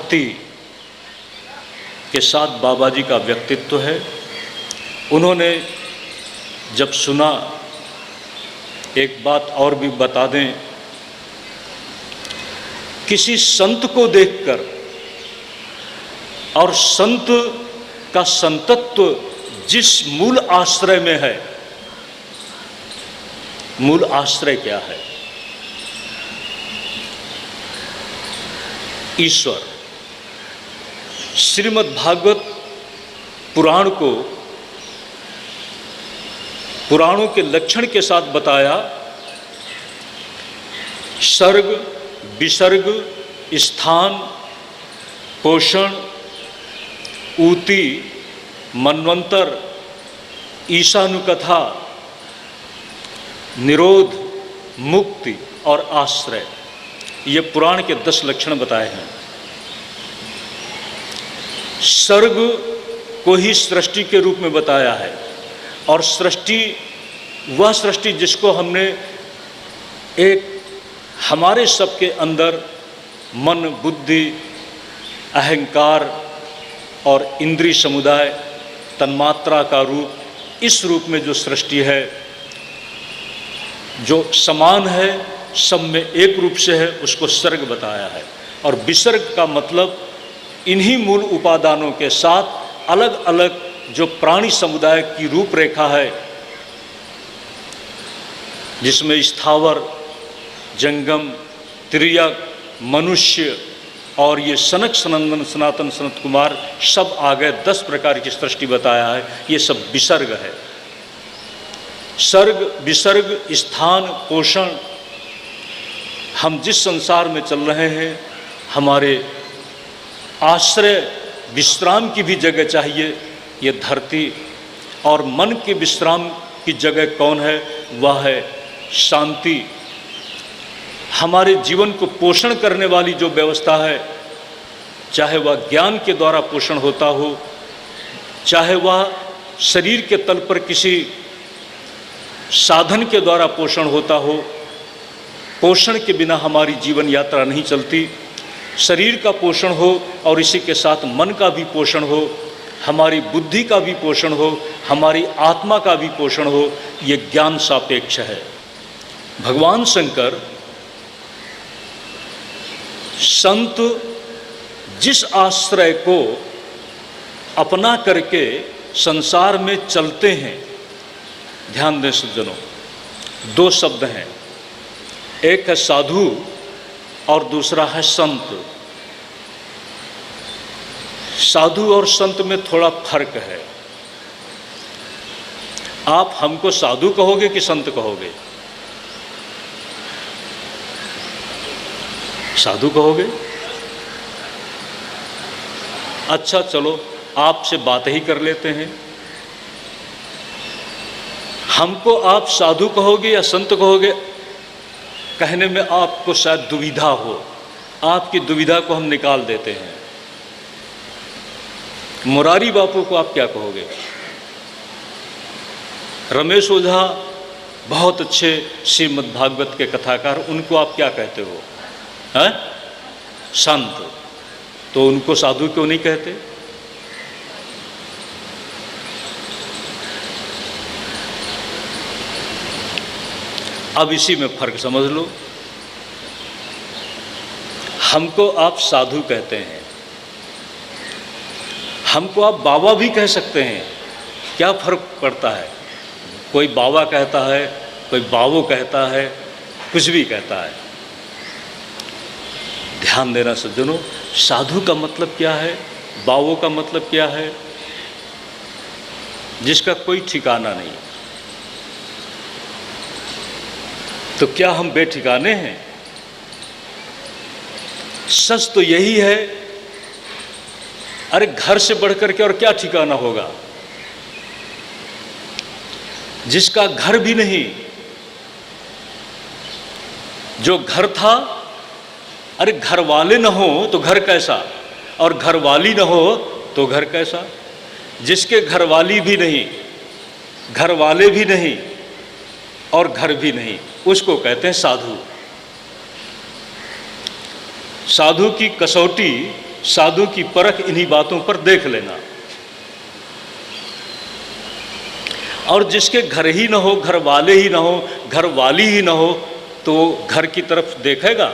भक्ति के साथ बाबा जी का व्यक्तित्व है। उन्होंने जब सुना, एक बात और भी बता दें, किसी संत को देखकर और संत का संतत्व जिस मूल आश्रय में है, मूल आश्रय क्या है? ईश्वर। श्रीमद् भागवत पुराण को पुराणों के लक्षण के साथ बताया। सर्ग, विसर्ग, स्थान, पोषण, ऊति, मन्वंतर, ईशानुकथा, निरोध, मुक्ति और आश्रय, ये पुराण के 10 लक्षण बताए हैं। सर्ग को ही सृष्टि के रूप में बताया है, और सृष्टि वह सृष्टि जिसको हमने एक हमारे सबके अंदर मन, बुद्धि, अहंकार और इंद्रिय समुदाय, तन्मात्रा का रूप, इस रूप में जो सृष्टि है, जो समान है, सब में एक रूप से है, उसको सर्ग बताया है। और विसर्ग का मतलब इन्हीं मूल उपादानों के साथ अलग अलग जो प्राणी समुदाय की रूपरेखा है, जिसमें स्थावर, जंगम, तिर्यक, मनुष्य और ये सनक, सनंदन, सनातन, सनत कुमार सब आ गए। 10 प्रकार की सृष्टि बताया है, ये सब विसर्ग है। सर्ग, विसर्ग, स्थान, पोषण, हम जिस संसार में चल रहे हैं, हमारे आश्रय विश्राम की भी जगह चाहिए, ये धरती। और मन के विश्राम की जगह कौन है? वह है शांति। हमारे जीवन को पोषण करने वाली जो व्यवस्था है, चाहे वह ज्ञान के द्वारा पोषण होता हो, चाहे वह शरीर के तल पर किसी साधन के द्वारा पोषण होता हो, पोषण के बिना हमारी जीवन यात्रा नहीं चलती। शरीर का पोषण हो और इसी के साथ मन का भी पोषण हो, हमारी बुद्धि का भी पोषण हो, हमारी आत्मा का भी पोषण हो, ये ज्ञान सापेक्ष है। भगवान शंकर संत जिस आश्रय को अपना करके संसार में चलते हैं, ध्यान दें सज्जनों, 2 शब्द हैं, एक है साधु और दूसरा है संत। साधु और संत में थोड़ा फर्क है। आप हमको साधु कहोगे कि संत कहोगे? साधु कहोगे? अच्छा, चलो आपसे बात ही कर लेते हैं। हमको आप साधु कहोगे या संत कहोगे, कहने में आपको शायद दुविधा हो। आपकी दुविधा को हम निकाल देते हैं। मुरारी बापू को आप क्या कहोगे? रमेश ओझा बहुत अच्छे श्रीमद् भागवत के कथाकार, उनको आप क्या कहते हो? हैं? संत। तो उनको साधु क्यों नहीं कहते? अब इसी में फर्क समझ लो। हमको आप साधु कहते हैं, हमको आप बाबा भी कह सकते हैं, क्या फर्क पड़ता है? कोई बाबा कहता है, कोई बाबू कहता है, कुछ भी कहता है। ध्यान देना सज्जनों, साधु का मतलब क्या है, बाबू का मतलब क्या है, जिसका कोई ठिकाना नहीं। तो क्या हम बेठिकाने हैं? सच तो यही है। अरे घर से बढ़कर के और क्या ठिकाना होगा? जिसका घर भी नहीं, जो घर था, अरे घर वाले न हो तो घर कैसा, और घर वाली न हो तो घर कैसा? जिसके घर वाली भी नहीं, घर वाले भी नहीं और घर भी नहीं, उसको कहते हैं साधु। साधु की कसौटी साधु की परख इन्हीं बातों पर देख लेना। और जिसके घर ही न हो, घर वाले ही न हो, घर वाली ही न हो, तो घर की तरफ देखेगा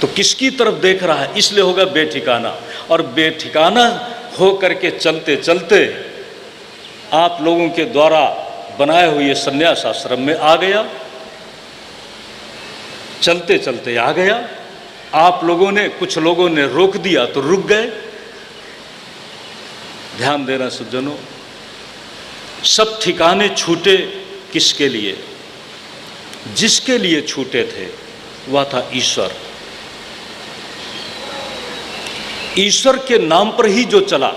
तो किसकी तरफ देख रहा है, इसलिए होगा बेठिकाना। और बेठिकाना हो करके चलते चलते आप लोगों के द्वारा बनाए हुए संन्यास आश्रम में आ गया, चलते चलते आ गया। आप लोगों ने, कुछ लोगों ने रोक दिया तो रुक गए। ध्यान देना सज्जनों, सब ठिकाने छूटे किसके लिए? जिसके लिए छूटे थे वह था ईश्वर। ईश्वर के नाम पर ही जो चला,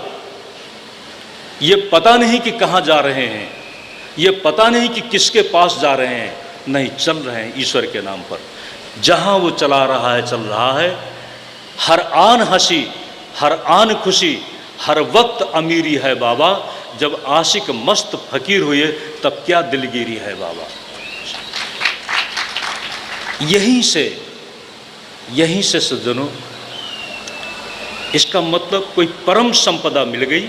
ये पता नहीं कि कहाँ जा रहे हैं, ये पता नहीं कि किसके पास जा रहे हैं, नहीं, चल रहे हैं ईश्वर के नाम पर। जहाँ वो चला रहा है, चल रहा है। हर आन हंसी, हर आन खुशी, हर वक्त अमीरी है बाबा। जब आशिक मस्त फकीर हुए तब क्या दिलगिरी है बाबा। यहीं से सज्जनों, इसका मतलब कोई परम संपदा मिल गई,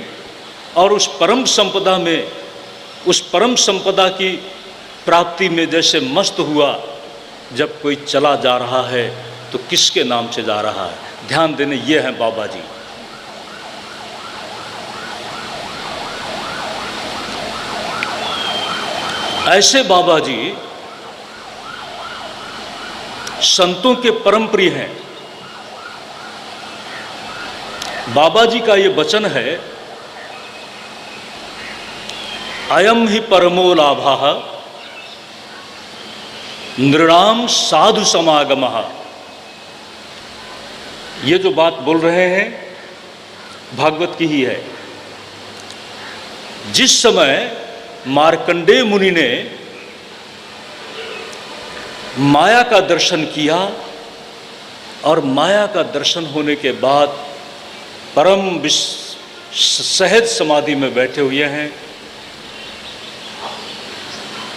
और उस परम संपदा में, उस परम संपदा की प्राप्ति में जैसे मस्त हुआ। जब कोई चला जा रहा है तो किसके नाम से जा रहा है? ध्यान देने, ये हैं बाबा जी। ऐसे बाबा जी संतों के परम प्रिय हैं। बाबा जी का ये वचन है, अयम ही परमो लाभः नृणाम साधु समागमः। ये जो बात बोल रहे हैं भागवत की ही है। जिस समय मार्कंडेय मुनि ने माया का दर्शन किया, और माया का दर्शन होने के बाद परम सहज समाधि में बैठे हुए हैं,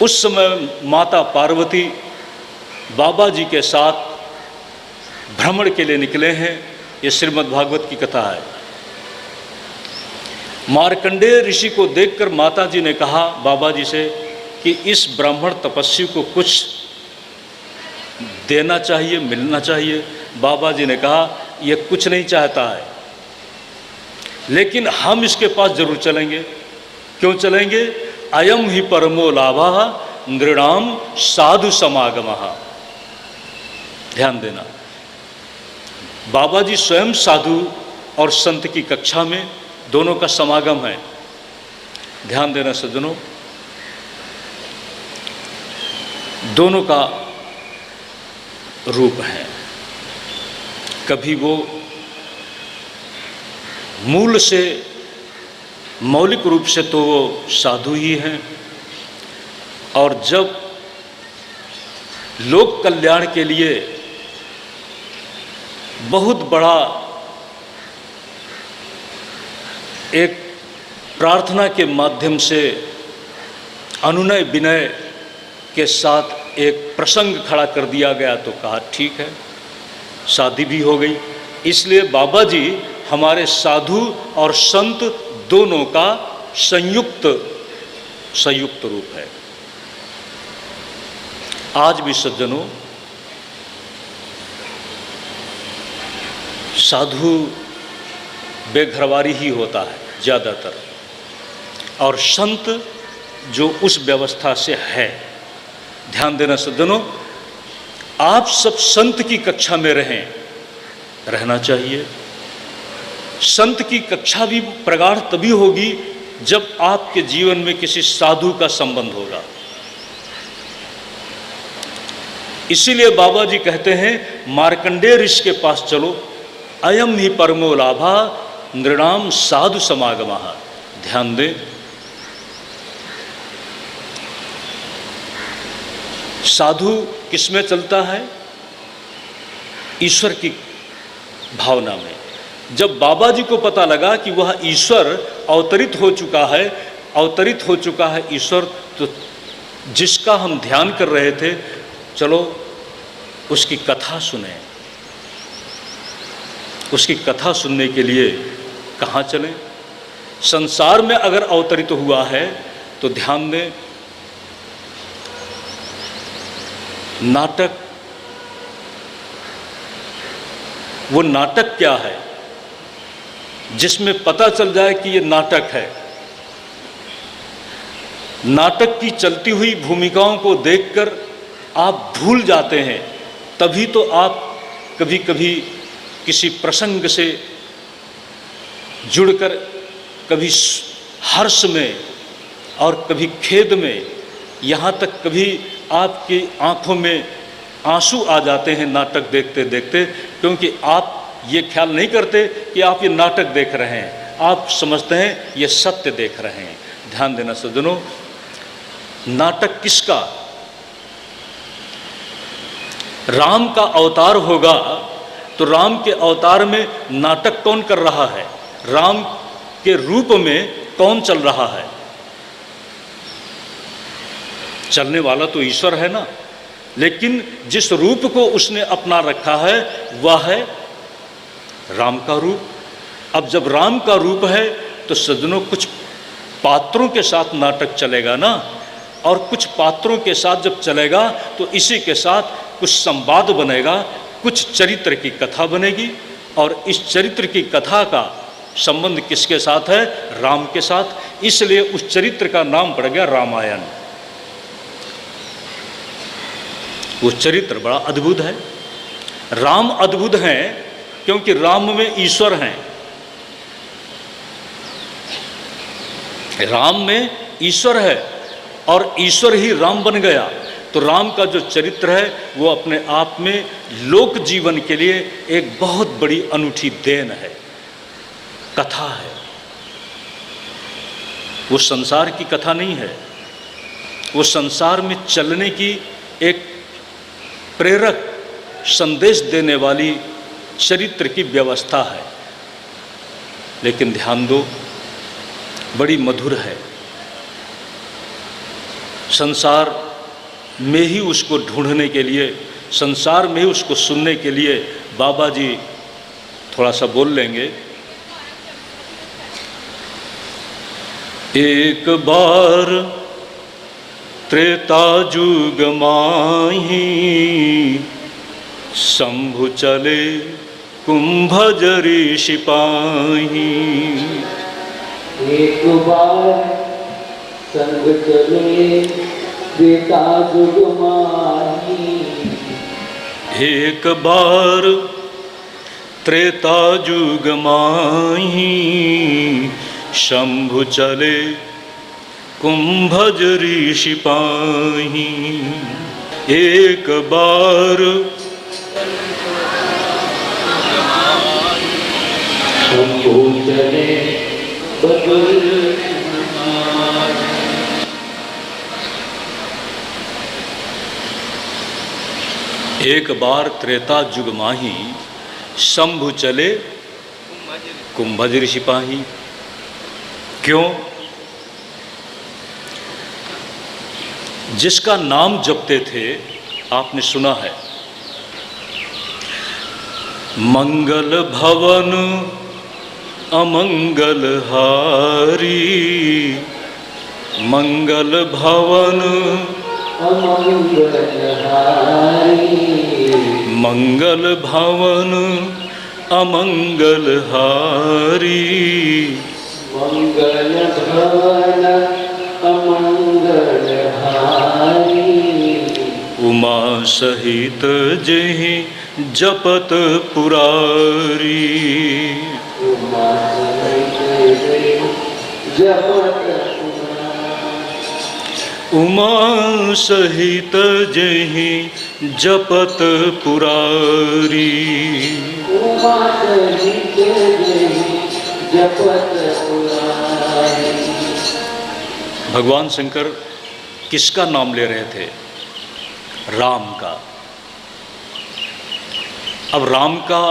उस समय माता पार्वती बाबा जी के साथ भ्रमण के लिए निकले हैं। ये श्रीमद् भागवत की कथा है। मार्कंडेय ऋषि को देखकर माता जी ने कहा बाबा जी से कि इस ब्राह्मण तपस्वी को कुछ देना चाहिए, मिलना चाहिए। बाबा जी ने कहा ये कुछ नहीं चाहता है, लेकिन हम इसके पास जरूर चलेंगे। क्यों चलेंगे? अयम ही परमो लाभः नृणाम साधु समागमः। ध्यान देना, बाबा जी स्वयं साधु और संत की कक्षा में दोनों का समागम है। ध्यान देना सज्जनों, दोनों का रूप है। कभी वो मूल से, मौलिक रूप से तो वो साधु ही हैं, और जब लोक कल्याण के लिए बहुत बड़ा एक प्रार्थना के माध्यम से अनुनय विनय के साथ एक प्रसंग खड़ा कर दिया गया, तो कहा ठीक है, शादी भी हो गई। इसलिए बाबा जी हमारे साधु और संत दोनों का संयुक्त रूप है। आज भी सज्जनों, साधु बेघरवारी ही होता है ज़्यादातर, और संत जो उस व्यवस्था से है। ध्यान देना सज्जनों, आप सब संत की कक्षा में रहना चाहिए। संत की कक्षा भी प्रगाढ़ तभी होगी जब आपके जीवन में किसी साधु का संबंध होगा। इसीलिए बाबा जी कहते हैं मार्कंडेय ऋषि के पास चलो, अयम ही परमो लाभः नृणाम साधु समागमः। ध्यान दें, साधु किसमें चलता है? ईश्वर की भावना में। जब बाबा जी को पता लगा कि वह ईश्वर अवतरित हो चुका है ईश्वर, तो जिसका हम ध्यान कर रहे थे, चलो उसकी कथा सुने। उसकी कथा सुनने के लिए कहाँ चलें? संसार में अगर अवतरित हुआ है तो ध्यान दें, नाटक, वो नाटक क्या है जिसमें पता चल जाए कि ये नाटक है। नाटक की चलती हुई भूमिकाओं को देखकर आप भूल जाते हैं, तभी तो आप कभी कभी किसी प्रसंग से जुड़कर कभी हर्ष में और कभी खेद में, यहाँ तक कभी आपकी आंखों में आंसू आ जाते हैं नाटक देखते देखते, क्योंकि आप ये ख्याल नहीं करते कि आप ये नाटक देख रहे हैं, आप समझते हैं ये सत्य देख रहे हैं। ध्यान देना सज्जनों, नाटक किसका? राम का अवतार होगा तो राम के अवतार में नाटक कौन कर रहा है? राम के रूप में कौन चल रहा है? चलने वाला तो ईश्वर है ना, लेकिन जिस रूप को उसने अपना रखा है वह है राम का रूप। अब जब राम का रूप है तो सज्जनों कुछ पात्रों के साथ नाटक चलेगा ना, और कुछ पात्रों के साथ जब चलेगा तो इसी के साथ कुछ संवाद बनेगा, कुछ चरित्र की कथा बनेगी, और इस चरित्र की कथा का संबंध किसके साथ है? राम के साथ। इसलिए उस चरित्र का नाम पड़ गया रामायण। वो चरित्र बड़ा अद्भुत है। राम अद्भुत हैं क्योंकि राम में ईश्वर हैं। राम में ईश्वर है और ईश्वर ही राम बन गया। तो राम का जो चरित्र है वो अपने आप में लोक जीवन के लिए एक बहुत बड़ी अनूठी देन है, कथा है। वो संसार की कथा नहीं है, वो संसार में चलने की एक प्रेरक संदेश देने वाली चरित्र की व्यवस्था है। लेकिन ध्यान दो, बड़ी मधुर है। संसार में ही उसको ढूंढने के लिए, संसार में ही उसको सुनने के लिए बाबा जी थोड़ा सा बोल लेंगे। एक बार त्रेता जुग माही, शंभु चले कुंभज ऋषि पाही। एक बार संग चले त्रेता जुग माही। एक बार त्रेता जुग माही, शंभु चले कुंभज ऋषि पाही। एक बार शंभु चले एक बार त्रेता जुग माही, शंभु चले कुंभज ऋषि पाही। क्यों? जिसका नाम जपते थे आपने सुना है, मंगल भवन अमंगल हारी, मंगल भवन अमंगल हारी। मंगल भवन अमंगल हारी। मंगल भवन अमंगल हारी। उमा सहित जेहि जपत पुरारी। उमा सहित जपत उमा सहित जेहि जपत पुरारी। उमा सहित जपत पुरारी। भगवान शंकर किसका नाम ले रहे थे? राम का। अब राम का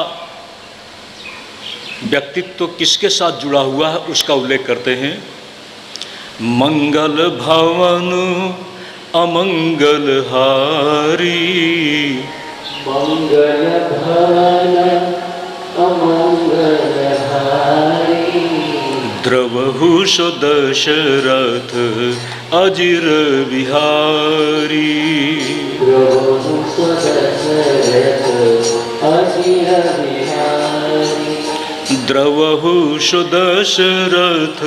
व्यक्तित्व तो किसके साथ जुड़ा हुआ है उसका उल्लेख करते हैं। मंगल भवन अमंगल हारी। मंगल भवन अमंगल सो दशरथ अजिर बिहारी। प्रभु सदशरथ अजिर बिहारी। द्रवहु सो दशरथ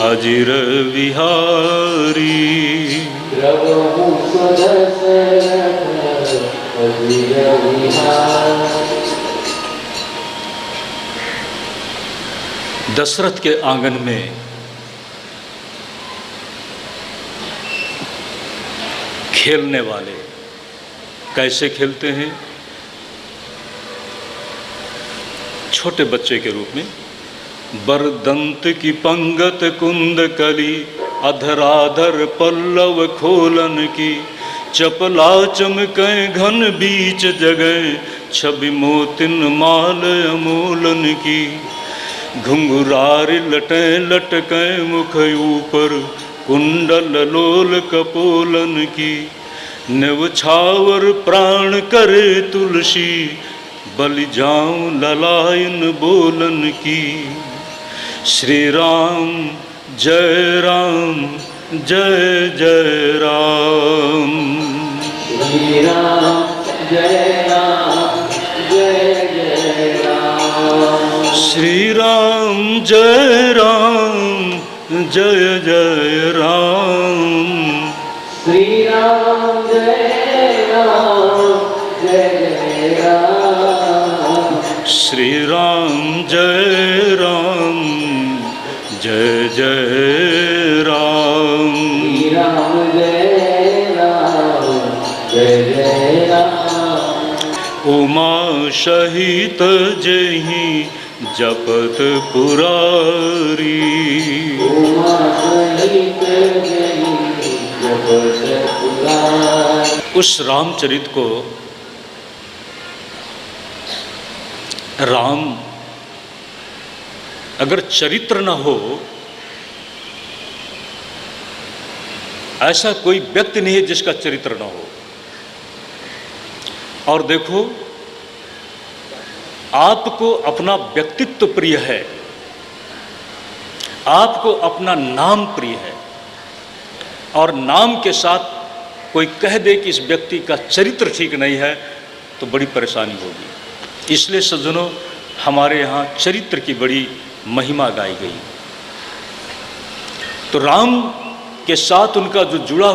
अजिर बिहारी। प्रभु सदशरथ अजिर बिहारी। दशरथ के आंगन में खेलने वाले कैसे खेलते हैं? छोटे बच्चे के रूप में। बरदंत की पंगत कुंद कली अधराधर पल्लव खोलन की। चपला चमकै घन बीच जगह छवि मोतिन माल अमोलन की। घुंघरार लटे लटकै मुख ऊपर कुंडल लोल कपोलन की। नवछावर प्राण करे तुलसी बलि जाऊं ललायन बोलन की। श्री राम जय राम जय जय राम। श्री राम जय राम जय जय राम। श्री राम जय राम जय जय राम। श्री राम जय राम जय जय राम। श्री राम जय राम जय जय राम। श्री राम जय राम जय जय राम। उमा सहित जहि जपत पुरारी। उमा सहित जहि जपत पुरारी। उस रामचरित को राम अगर चरित्र न हो, ऐसा कोई व्यक्ति नहीं है जिसका चरित्र न हो। और देखो, आपको अपना व्यक्तित्व प्रिय है, आपको अपना नाम प्रिय है, और नाम के साथ कोई कह दे कि इस व्यक्ति का चरित्र ठीक नहीं है तो बड़ी परेशानी होगी। इसलिए सज्जनों, हमारे यहाँ चरित्र की बड़ी महिमा गाई गई। तो राम के साथ उनका जो जुड़ा